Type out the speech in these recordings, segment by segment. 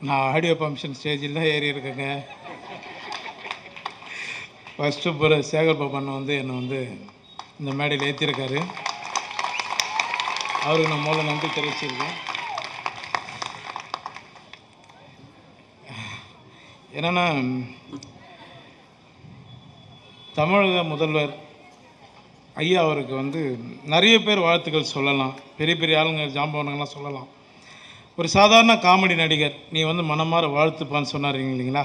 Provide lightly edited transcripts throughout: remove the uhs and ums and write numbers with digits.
நான் audio function ஸ்டேஜில் தான் ஏறி இருக்கேங்க. ஃபஸ்ட்டு சேகர் பாபண்ண வந்து என்னை வந்து இந்த மேடையில் ஏற்றிருக்காரு. அவருக்கு நான் முதல்ல நன்றி தெரிவிச்சிருக்கேன். என்னென்னா, தமிழக முதல்வர் ஐயா அவருக்கு வந்து நிறைய பேர் வாழ்த்துக்கள் சொல்லலாம். பெரிய பெரிய ஆளுங்க ஜாம்பவனுங்கெல்லாம் சொல்லலாம். ஒரு சாதாரண காமெடி நடிகர் நீ வந்து மனமாற வாழ்த்துப்பான்னு சொன்னார் இல்லைங்களா,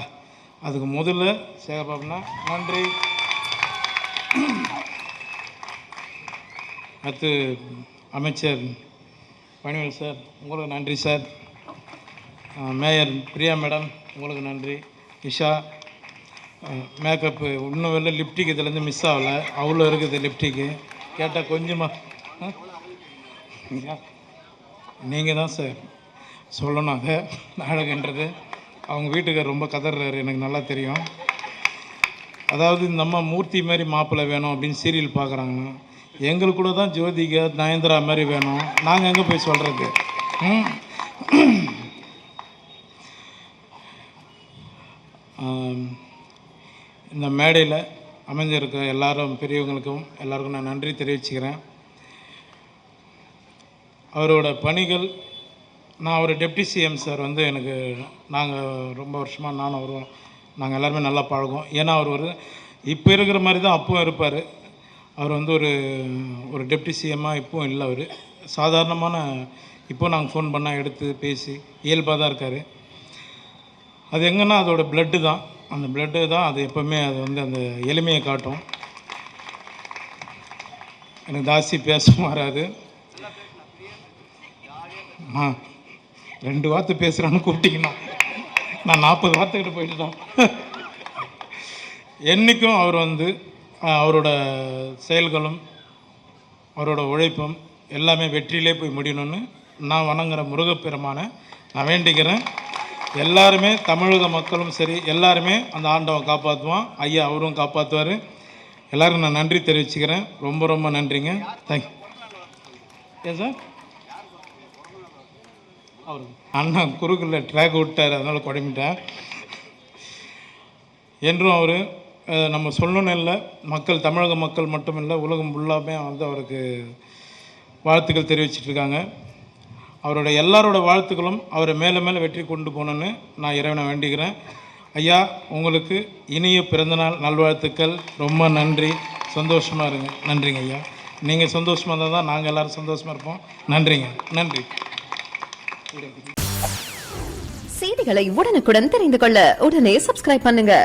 அதுக்கு முதல்ல சேகர்பாபுனா நன்றி. அடுத்து அமைச்சர் பணிவேல் சார், உங்களுக்கு நன்றி சார். மேயர் பிரியா மேடம், உங்களுக்கு நன்றி. இஷா மேக்கப்பு இன்னும் வெளில லிப்டிக் இதுலேருந்து மிஸ் ஆகலை, அவ்வளோ இருக்குது லிப்டிக்கு. கேட்டால் கொஞ்சமாக நீங்கள் தான் சார் சொல்லணுங்க நாடகன்றது. அவங்க வீட்டுக்கு ரொம்ப கதறாரு, எனக்கு நல்லா தெரியும். அதாவது இந்த அம்மா மூர்த்தி மாதிரி மாப்பிள்ளை வேணும் அப்படின்னு சீரியல் பார்க்குறாங்க. எங்களுக்கு கூட தான் ஜோதிகா நயன்தரா மாதிரி வேணும், நாங்கள் எங்கே போய் சொல்கிறது? இந்த மேடையில் அமைஞ்சிருக்க எல்லாரும் பெரியவங்களுக்கும் எல்லாருக்கும் நான் நன்றி தெரிவிச்சுக்கிறேன். அவரோட பணிகள், நான் ஒரு டெப்டி சிஎம் சார் வந்து எனக்கு நாங்கள் ரொம்ப வருஷமாக நானும் அவரும் நாங்கள் எல்லாருமே நல்லா பழகும். ஏன்னா அவர் இப்போ இருக்கிற மாதிரி தான் அப்பவும் இருப்பார். அவர் வந்து ஒரு டெப்டி சிஎம்மாக இப்போவும் இல்லை. அவர் சாதாரணமான, இப்போ நாங்கள் ஃபோன் பண்ணால் எடுத்து பேசி இயல்பாக தான் இருக்கார். அது எங்கன்னா அதோட பிளட்டு தான், அந்த பிளட்டு தான் அது எப்போவுமே அது வந்து அந்த எளிமையை காட்டும். எனக்கு ஜாஸ்தி பேச மாறாது. 2 வார்த்தை பேசுகிறான்னு கூப்பிட்டிங்கன்னா நான் 40 வார்த்தைக்கிட்ட போயிட்டுதான். என்றைக்கும் அவர் வந்து அவரோட செயல்களும் அவரோட உழைப்பும் எல்லாமே வெற்றியிலே போய் முடியணும்னு நான் வணங்குற முருகப்பெருமானை நான் வேண்டிக்கிறேன். எல்லாருமே தமிழக மக்களும் சரி எல்லாருமே அந்த ஆண்டவன் காப்பாற்றுவான். ஐயா அவரும் காப்பாற்றுவார். எல்லோரும் நான் நன்றி தெரிவிச்சுக்கிறேன். ரொம்ப ரொம்ப நன்றிங்க. தேங்க்யூ. ஏன் சார் அவர் அண்ணா குறுக்கில் ட்ராக் விட்டார், அதனால் குழம்பிட்டேன். என்றும் அவர் நம்ம சொல்லணும்னு இல்லை, மக்கள் தமிழக மக்கள் மட்டும் இல்லை உலகம் ஃபுல்லாமே வந்து அவருக்கு வாழ்த்துக்கள் தெரிவிச்சிட்ருக்காங்க. அவரோட எல்லாரோட வாழ்த்துக்களும் அவரை மேலே மேலே வெற்றி கொண்டு போகணுன்னு நான் இறைவனை வேண்டிக்கிறேன். ஐயா உங்களுக்கு இனிய பிறந்தநாள் நல்வாழ்த்துக்கள். ரொம்ப நன்றி. சந்தோஷமாக இருங்க. நன்றிங்க ஐயா. நீங்கள் சந்தோஷமாக இருந்தால் தான் நாங்கள் எல்லோரும் சந்தோஷமாக இருப்போம். நன்றிங்க. நன்றி. செய்திகளை உடனுக்குடன் தெரிந்து கொள்ள உடனே சப்ஸ்கிரைப் பண்ணுங்க.